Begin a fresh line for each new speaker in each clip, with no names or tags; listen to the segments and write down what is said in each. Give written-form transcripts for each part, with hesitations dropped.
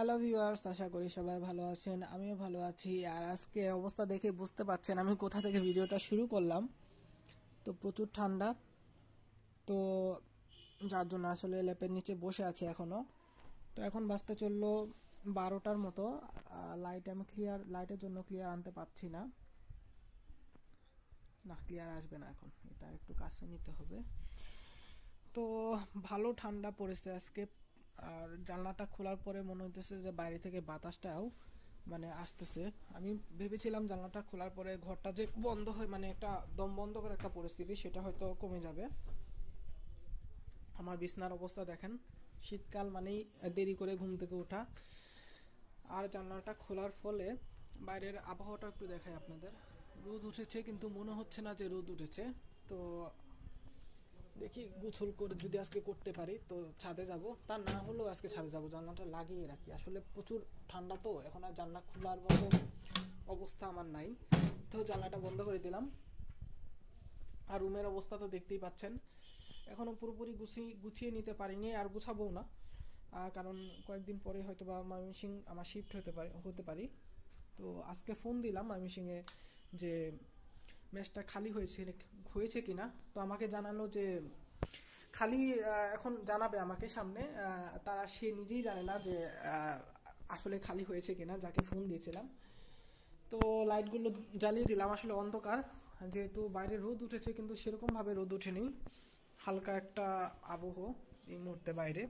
Hello viewers, আশা করি সবাই ভালো আছেন। আমিও ভালো আছি। আর আজকে অবস্থা দেখে বুঝতে পারছেন আমি কোথা থেকে ভিডিওটা শুরু করলাম। তো প্রচুর ঠান্ডা, তো যার জন্য আসলে ল্যাপের নিচে বসে আছি এখনো। তো এখন বাজতে চললো 12টার মতো। আমি লাইটের জন্য ক্লিয়ার আনতে পারছি না। না, ক্লিয়ার আসবে না এখন, এটা একটু কাছে নিতে হবে। তো ভালো ঠান্ডা পড়েছে আজকে। আর জানলাটা খোলার পরে মনে হইতেছে যে বাইরে থেকে বাতাসটাও আসতেছে। আমি ভেবেছিলাম জানলাটা খোলার পরে ঘরটা যে বন্ধ হয়, একটা দম বন্ধ করে একটা পরিস্থিতি, সেটা হয়তো কমে যাবে। আমার বিছনার অবস্থা দেখেন, শীতকাল মানেই দেরি করে ঘুম থেকে ওঠা। আর জানলাটা খোলার ফলে বাইরের আবহাওয়াটা একটু দেখাই আপনাদের। রোদ উঠেছে কিন্তু মনে হচ্ছে না যে রোদ উঠেছে। তো দেখি গোসল করে যদি আজকে করতে পারি তো ছাদে যাব, তা না হলেও আজকে ছাদে যাব। জানলাটা লাগিয়ে রাখি, আসলে প্রচুর ঠান্ডা, তো এখন আর জানলা খোলার মতো অবস্থা আমার নাই। তো জানলাটা বন্ধ করে দিলাম। আর রুমের অবস্থা তো দেখতেই পাচ্ছেন, এখনো পুরোপুরি গুছিয়ে নিতে পারিনি, আর গুছাবো না। কারণ কয়েকদিন পরে হয়তো বা ময়মনসিংহ আমার শিফট হতে পারি। তো আজকে ফোন দিলাম ময়মনসিংহে যে মেসটা খালি হয়েছে কিনা। তো আমাকে জানালো যে খালি, এখন জানাবে আমাকে সামনে। সে নিজেই জানে না যে আসলে খালি হয়েছে কিনা, যাকে ফোন দিয়েছিলাম। তো লাইটগুলো জ্বালিয়ে দিলাম, আসলে অন্ধকার, যেহেতু বাইরে রোদ উঠেছে কিন্তু সেরকম ভাবে রোদ ওঠেনি, হালকা একটা আবহ এই মুহূর্তে বাইরে।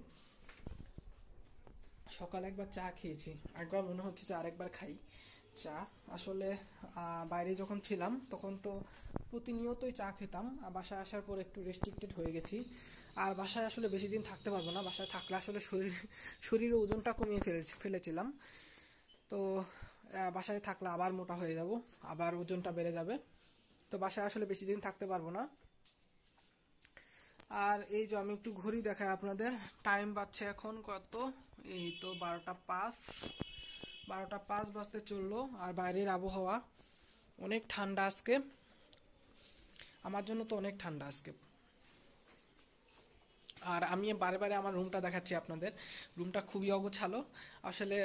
সকালে একবার চা খেয়েছি, একবার মনে হচ্ছে যে আরেকবার খাই চা। আসলে বাইরে যখন ছিলাম তখন তো প্রতিনিয়তই চা খেতাম, আর বাসায় আসার পর একটু রেস্ট্রিক্টেড হয়ে গেছি। আর বাসায় আসলে বেশি দিন থাকতে পারবো না, বাসায় থাকলে আসলে শরীরের ওজনটা কমিয়ে ফেলেছিলাম। তো বাসায় থাকলে আবার মোটা হয়ে যাব, আবার ওজনটা বেড়ে যাবে। তো বাসায় আসলে বেশি দিন থাকতে পারবো না। আর এই যে আমি একটু ঘড়ি দেখাই আপনাদের, টাইম বাজছে এখন কত, এই তো 12টা 5, 12টা 5 বাজতে চললো। আর বাইরের আবহাওয়া অনেক ঠান্ডা আজকে, আমার জন্য তো অনেক ঠান্ডা আজকে। আর আমি বারে বারে আমার রুমটা দেখাচ্ছি আপনাদের, রুমটা খুবই অগোছালো। আসলে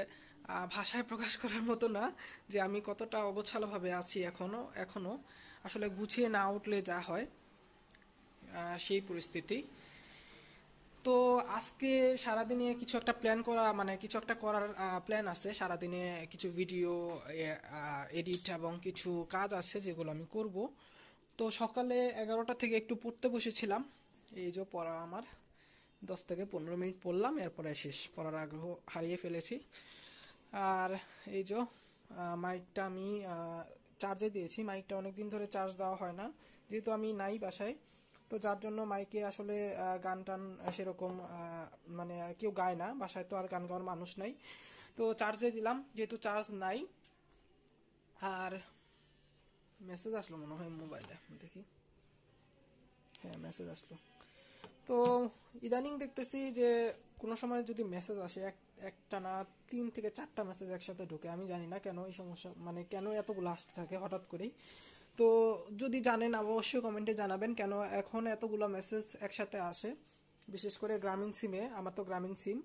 ভাষায় প্রকাশ করার মতো না যে আমি কতটা অগোছালোভাবে আছি এখনো আসলে গুছিয়ে না উঠলে যা হয়, সেই পরিস্থিতি। তো আজকে সারাদিনে কিছু একটা প্ল্যান করা, কিছু একটা করার প্ল্যান আছে। সারাদিনে কিছু ভিডিও এডিট এবং কিছু কাজ আছে যেগুলো আমি করব। তো সকালে 11টা থেকে একটু পড়তে বসেছিলাম। এই যে পড়া আমার 10 থেকে 15 মিনিট পড়লাম, এরপরে শেষ, পড়ার আগ্রহ হারিয়ে ফেলেছি। আর এই যে মাইকটা আমি চার্জে দিয়েছি, মাইকটা অনেক দিন ধরে চার্জ দেওয়া হয় না, যেহেতু আমি নাই বাসায়। তো যার জন্য মাইকে আসলে গান টান সেরকম কেউ গায় না বাসায়, তো আর গান গাওয়ার মানুষ নাই। তো চার্জে দিলাম যেহেতু চার্জ নাই। আর মেসেজ আসলো মনে হয় মোবাইলে, দেখি। হ্যাঁ, মেসেজ আসলো। তো ইদানিং দেখতেছি যে কোনো সময় যদি মেসেজ আসে একটা না 3 থেকে 4টা মেসেজ একসাথে ঢোকে। আমি জানি না কেন এই সমস্যা, কেন এতগুলো আসতে থাকে হঠাৎ করেই। তো যদি জানেন অবশ্যই কমেন্টে জানাবেন কেন এখন এতগুলো মেসেজ একসাথে আসে। বিশেষ করে গ্রামীণ সিমে, আমার তো গ্রামীণ সিম।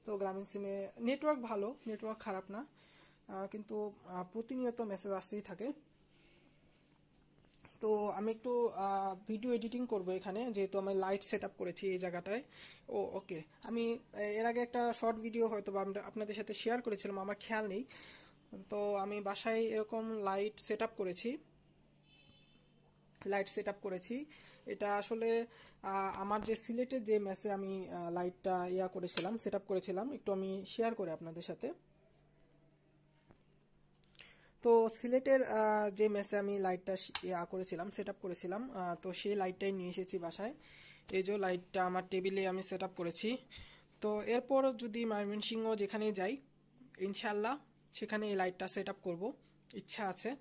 তো গ্রামীণ সিমে নেটওয়ার্ক ভালো, নেটওয়ার্ক খারাপ না, কিন্তু প্রতিনিয়ত মেসেজ আসতেই থাকে। তো আমি একটু ভিডিও এডিটিং করব এখানে, যেহেতু আমি লাইট সেট আপ করেছি এই জায়গাটায়। ওকে, আমি এর আগে একটা শর্ট ভিডিও হয়তো বা আপনাদের সাথে শেয়ার করেছিলাম, আমার খেয়াল নেই। তো আমি বাসায় এরকম লাইট সেট আপ করেছি। এটা আসলে আমার যে সিলেটের যে মেসে আমি লাইটটা সেট আপ করেছিলাম, একটু আমি শেয়ার করে আপনাদের সাথে। তো সিলেটের যে মেসে আমি লাইটটা সেট আপ করেছিলাম, তো সেই লাইটটাই নিয়ে এসেছি বাসায়। এই যে লাইটটা আমার টেবিলে আমি সেট আপ করেছি। তো এরপর যদি ময়মনসিংহ যেখানেই যাই ইনশাল্লাহ সেখানে এই লাইটটা সেট আপ করবো, ইচ্ছা আছে।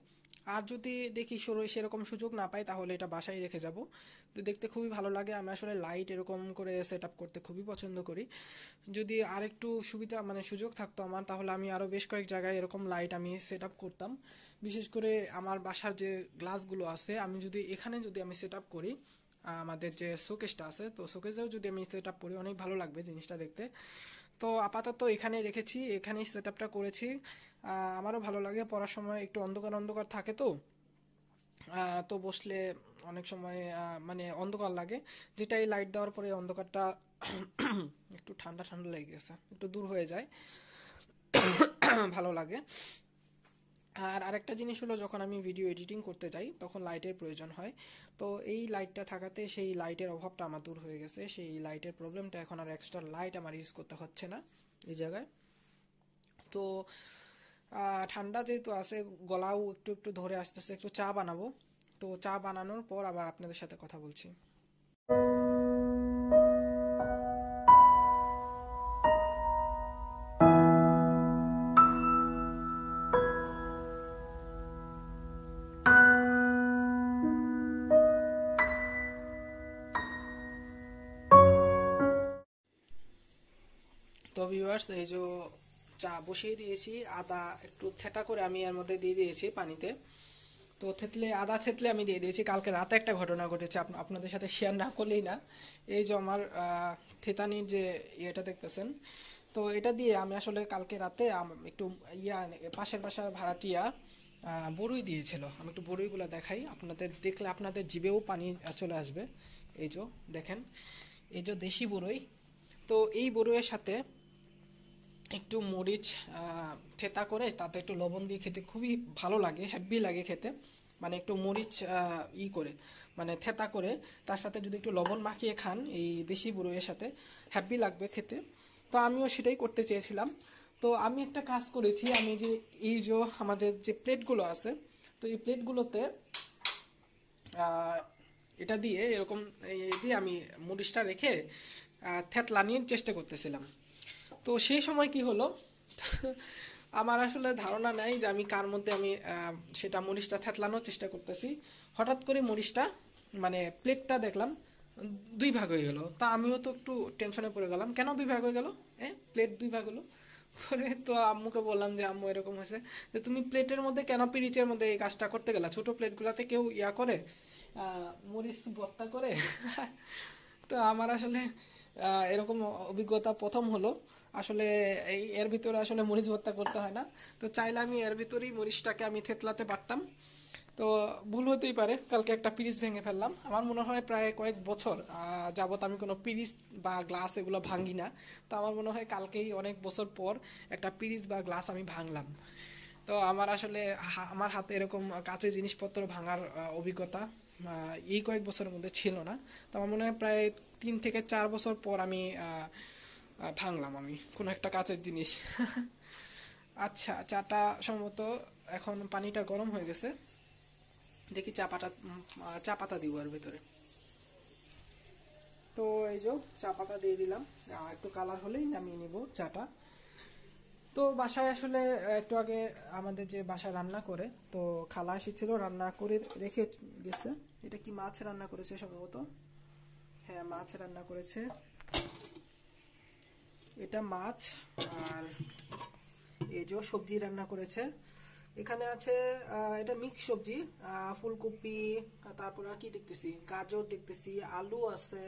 আর যদি দেখি সেরকম সুযোগ না পাই তাহলে এটা বাসায় রেখে যাব। তো দেখতে খুবই ভালো লাগে, আমি আসলে লাইট এরকম করে সেট আপ করতে খুবই পছন্দ করি। যদি আরেকটু সুবিধা সুযোগ থাকতো আমার, তাহলে আমি আরও বেশ কয়েক জায়গায় এরকম লাইট আমি সেট আপ করতাম। বিশেষ করে আমার বাসার যে গ্লাসগুলো আছে, যদি আমি সেট আপ করি আমাদের যে শোকেসটা আছে, তো শোকেসেও যদি আমি সেট আপ করি অনেক ভালো লাগবে জিনিসটা দেখতে। তো আপাতত এখানে রেখেছি, এখানেই সেট আপটা করেছি। আমারও ভালো লাগে, পড়ার সময় একটু অন্ধকার অন্ধকার থাকে তো, তো বসলে অনেক সময় মানে অন্ধকার লাগে, যেটা এই লাইট দেওয়ার পরে অন্ধকারটা একটু ঠান্ডা ঠান্ডা লেগে গেছে, একটু দূর হয়ে যায়, ভালো লাগে। আর আরেকটা জিনিস হলো, যখন আমি ভিডিও এডিটিং করতে যাই তখন লাইটের প্রয়োজন হয়। তো এই লাইটটা থাকাতে সেই লাইটের অভাবটা আমার দূর হয়ে গেছে, সেই লাইটের প্রবলেমটা এখন আর এক্সট্রা লাইট আমার ইউজ করতে হচ্ছে না এই জায়গায়। তো ঠান্ডা যেহেতু আছে, গলাও একটু একটু ধরে আসতেছে, একটু চা বানাবো। তো চা বানানোর পর আবার আপনাদের সাথে কথা বলছি। তো ভিউয়ার্স, এই যে চা বসিয়ে দিয়েছি, আদা একটু থেতা করে আমি এর মধ্যে দিয়ে দিয়েছি পানিতে। তো আদা থেতলে আমি দিয়ে দিয়েছি। কালকে রাতে একটা ঘটনা ঘটেছে, আপনাদের সাথে শেয়ার না করলেই না। এই যে আমার থেতানির যে ইয়েটা দেখতেছেন, তো এটা দিয়ে আমি আসলে কালকে রাতে একটু পাশের বাসার ভাড়াটিয়া বড়ই দিয়েছিল। আমি একটু বড়ইগুলো দেখাই আপনাদের, দেখলে আপনাদের জিভেও পানি চলে আসবে। এই যে দেখেন, এই যে দেশি বড়ই। তো এই বড়ইয়ের সাথে একটু মরিচ থেতা করে তাতে একটু লবণ দিয়ে খেতে খুবই ভালো লাগে, হ্যাপি লাগে খেতে। মানে একটু মরিচ করে, মানে থেতা করে তার সাথে যদি একটু লবণ মাখিয়ে খান এই দেশি বড়ইয়ের সাথে, হ্যাপি লাগবে খেতে। তো আমিও সেটাই করতে চেয়েছিলাম। তো আমি একটা কাজ করেছি, আমি যে এই যে আমাদের যে প্লেটগুলো আছে, তো এই প্লেটগুলোতে এটা দিয়ে এরকম দিয়ে আমি মরিচটা রেখে থেতলানির চেষ্টা করতেছিলাম। তো সেই সময় কি হলো, আমার আসলে ধারণা নাই যে আমি কার মধ্যে আমি সেটা মরিচটা থেতলানোর চেষ্টা করতেছি। হঠাৎ করে মরিচটা, মানে প্লেটটা দেখলাম দুই ভাগ হয়ে গেল। তা আমিও তো একটু টেনশনে পড়ে গেলাম, কেন দুই ভাগ হয়ে গেল, প্লেট দুই ভাগ হলো। পরে তো আম্মুকে বললাম যে আম্মু এরকম হয়েছে, যে তুমি প্লেটের মধ্যে কেন পিরিচের মধ্যে এই কাজটা করতে গেলা, ছোট প্লেটগুলোতে কেউ করে মরিচ ভর্তা করে। তো আমার আসলে এরকম অভিজ্ঞতা প্রথম হলো। আসলে এর ভিতরে আসলে মরিচ ভর্তা করতে হয় না। তো চাইলে আমি এর ভিতরেই মরিচটাকে আমি থেতলাতে পারতাম। তো ভুল হতেই পারে, কালকে একটা পিরিচ ভেঙে ফেললাম। আমার মনে হয় প্রায় কয়েক বছর যাবত আমি কোনো পিরিচ বা গ্লাস এগুলো ভাঙি না। তো আমার মনে হয় কালকেই অনেক বছর পর একটা পিরিচ বা গ্লাস আমি ভাঙলাম। তো আমার আসলে আমার হাতে এরকম কাঁচের জিনিসপত্র ভাঙার অভিজ্ঞতা এই কয়েক বছরের মধ্যে ছিল না। তো আমার মনে হয় প্রায় 3 থেকে 4 বছর পর আমি ভাঙলাম আমি কোনো একটা কাঁচের জিনিস। আচ্ছা, চাটা সম্ভবত এখন পানিটা গরম হয়ে গেছে, দেখি চা পাতা দিব এর ভিতরে। তো এই যে চা পাতা দিয়ে দিলাম, একটু কালার হলেই নামিয়ে নিব চাটা। তো বাসায় আসলে একটু আগে আমাদের যে বাসায় রান্না করে, তো খালা এসেছিল, রান্না করে রেখে গেছে। এটা কি মাছ রান্না করেছে সম্ভবত, হ্যাঁ মাছ রান্না করেছে, এটা মাছ। আর এই যে সবজি রান্না করেছে, এখানে আছে এটা মিক্স সবজি, ফুলকপি, তারপর আর কি দেখতেছি, গাজর দেখতেছি, আলু আছে,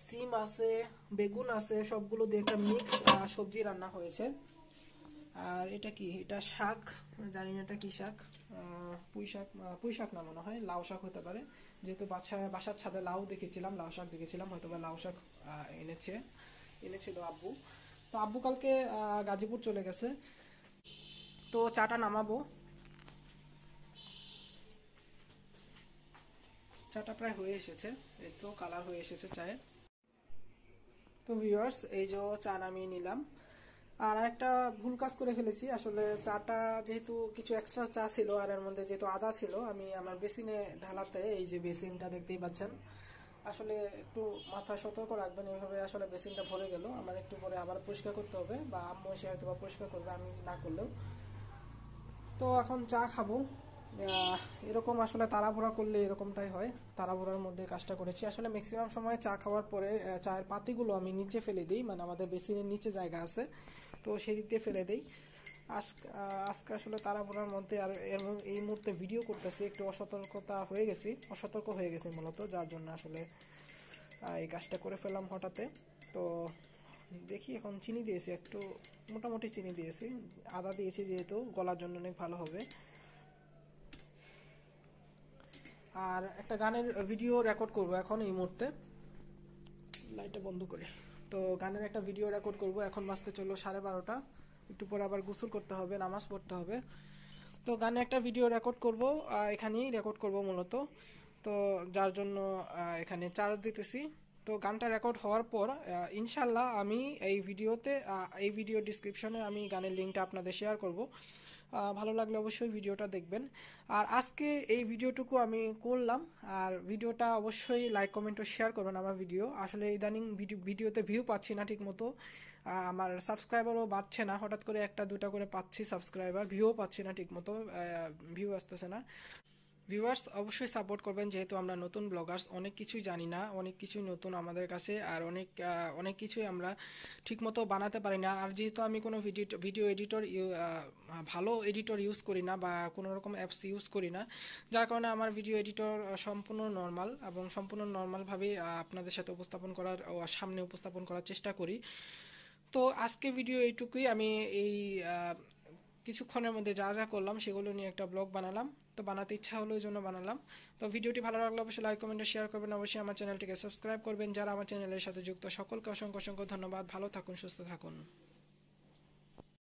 সিম আছে, বেগুন আছে, সবগুলো দিয়ে একটা মিক্স সবজি রান্না হয়েছে। আর এটা কি, এটা শাক, জানি না এটা কি শাক, পুঁই শাক না, মনে হয় লাউ শাক হতে পারে, যেহেতু বাসার ছাদে লাউ দেখেছিলাম, লাউ শাক দেখেছিলাম, হয়তো বা লাউ শাক এনেছিল আব্বু। তো আব্বু কালকে গাজীপুর চলে গেছে। তো চাটা নামাবো, চাটা প্রায় হয়ে এসেছে, এই তো কালার হয়ে এসেছে চায়ের। তো ভিউয়ার্স, এই যে চা নামিয়ে নিলাম। আর একটা ভুল কাজ করে ফেলেছি আসলে, চাটা যেহেতু কিছু এক্সট্রা চা ছিল আর এর মধ্যে যেহেতু আদা ছিল, আমি আমার বেসিনে ঢালাতে, এই যে বেসিনটা দেখতেই পাচ্ছেন, আসলে একটু মাথা সতর্ক রাখবেন, এইভাবে আসলে বেসিনটা ভরে গেল, আমার একটু পরে আবার পরিষ্কার করতে হবে, বা আম্মু এসে হয়তো বা পরিষ্কার করবে, আমি না করলেও। তো এখন চা খাবো। এরকম আসলে তাড়াহুড়া করলে এরকমটাই হয়, তাড়াহুড়ার মধ্যে কাজটা করেছি। আসলে ম্যাক্সিমাম সময় চা খাওয়ার পরে চায়ের পাতিগুলো আমি নিচে ফেলে দিই, মানে আমাদের বেসিনের নিচে জায়গা আছে, তো সেই দিক দিয়ে ফেলে দিই। আজকে আসলে তাড়াহুড়োর মধ্যে আর এই মুহূর্তে ভিডিও করতেছি, একটু অসতর্ক হয়ে গেছি মূলত, যার জন্য আসলে এই কাজটা করে ফেললাম হঠাৎ। তো দেখি, এখন চিনি দিয়েছি, একটু মোটামুটি চিনি দিয়েছি, আদা দিয়েছি যেহেতু গলার জন্য অনেক ভালো হবে। আর একটা গানের ভিডিও রেকর্ড করব এখন এই মুহূর্তে, লাইটটা বন্ধ করে। তো গানের একটা ভিডিও রেকর্ড করব, এখন বাজতে চললো 12:30, একটু পরে আবার গোসল করতে হবে, নামাজ পড়তে হবে। তো গানে একটা ভিডিও রেকর্ড করব, এখানেই রেকর্ড করব মূলত। তো যার জন্য এখানে চার্জ দিতেছি। তো গানটা রেকর্ড হওয়ার পর ইনশাল্লাহ আমি এই ভিডিও ডিসক্রিপশনে আমি গানের লিঙ্কটা আপনাদের শেয়ার করব। ভালো লাগলে অবশ্যই ভিডিওটা দেখবেন। আর আজকে এই ভিডিওটুকু আমি করলাম, আর ভিডিওটা অবশ্যই লাইক কমেন্ট ও শেয়ার করবেন। আমার ভিডিও আসলে ইদানিং ভিডিওতে ভিউ পাচ্ছি না ঠিক মতো, আমার সাবস্ক্রাইবারও বাড়ছে না, হঠাৎ করে একটা দুটা করে পাচ্ছি সাবস্ক্রাইবার, ভিউও পাচ্ছি না ঠিক মতো, ভিউ আসতেছে না। ভিউয়ার্স অবশ্যই সাপোর্ট করবেন, যেহেতু আমরা নতুন ব্লগার্স, অনেক কিছুই জানি না, অনেক কিছুই নতুন আমাদের কাছে, আর অনেক কিছুই আমরা ঠিকমতো বানাতে পারি না। আর যেহেতু আমি কোনো ভিডিও এডিটর ভালো এডিটর ইউজ করি না, বা কোনো রকম অ্যাপস ইউজ করি না, যার কারণে আমার ভিডিও এডিটর সম্পূর্ণ নর্মাল, এবং সম্পূর্ণ নর্মালভাবেই আপনাদের সাথে সামনে উপস্থাপন করার চেষ্টা করি। তো আজকে ভিডিও এইটুকুই। আমি এই কিছুক্ষণের মধ্যে যা যা করলাম সেগুলো নিয়ে একটা ব্লগ বানালাম, তো বানাতে ইচ্ছা হলো এই জন্য বানালাম। তো ভিডিওটি ভালো লাগলে অবশ্যই লাইক কমেন্ট শেয়ার করবেন, অবশ্যই আমার চ্যানেলটিকে সাবস্ক্রাইব করবেন। যারা আমার চ্যানেলের সাথে যুক্ত সকলকে অসংখ্য অসংখ্য ধন্যবাদ। ভালো থাকুন, সুস্থ থাকুন।